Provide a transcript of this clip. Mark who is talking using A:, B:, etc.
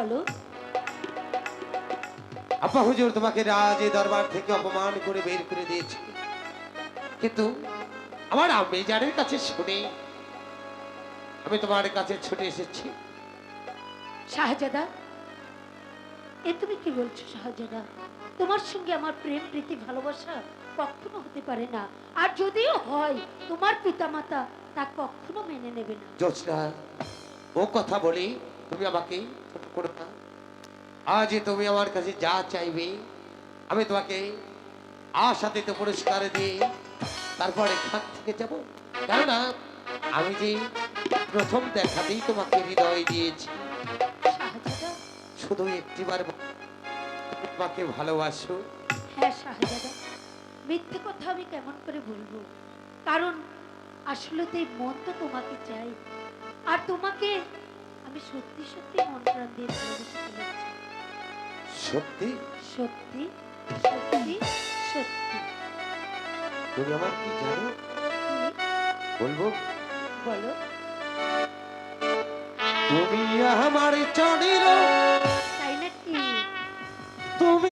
A: বলো।
B: আপা হুজুর তোমাকে রাজ দরবার থেকে অপমান করে বের করে দিয়েছে, কিন্তু আমার আম্মেজানের কাছে শুনে আমি তোমার কাছে ছুটে এসেছি।
A: শাহজাদা, এ তুমি কি বলছো শাহজাদা? তোমার সঙ্গে আমার প্রেম প্রীতি ভালোবাসা কখনো হতে পারে না, আর যদিও হয় তোমার পিতামাতা তা কখনো মেনে নেবে না।
B: জোৎস্না, ও কথা বলি তুমি আমাকে ছোট করো না। আজ তুমি আমার কাছে যা চাইবে আমি তোমাকে আশাতীত পুরস্কার দিয়ে তারপর এখান থেকে যাব। কেননা আমি যে প্রথম দেখাতেই তোমাকে হৃদয় দিয়েছি,
A: শাহজাদা,
B: শুধু একটিবার তোমাকে ভালোবাসো।
A: হ্যাঁ শাহজাদা, মিথ্যে কথা আমি কেমন করে বলবো? কারণ আসলে তো এই মন তো তোমাকে চাই, আর তোমাকে আমি সত্যি সত্যি মন প্রাণ দিয়ে ভালোবেসে ফেলেছি।
B: সত্যি?
A: সত্যি সত্যি সত্যি।
B: তুমি আমার কি জানো
A: কি?
B: বলবো?
A: বলো।
B: তুমি আমার চড়ির,
A: তাই নাকি?
B: তুমি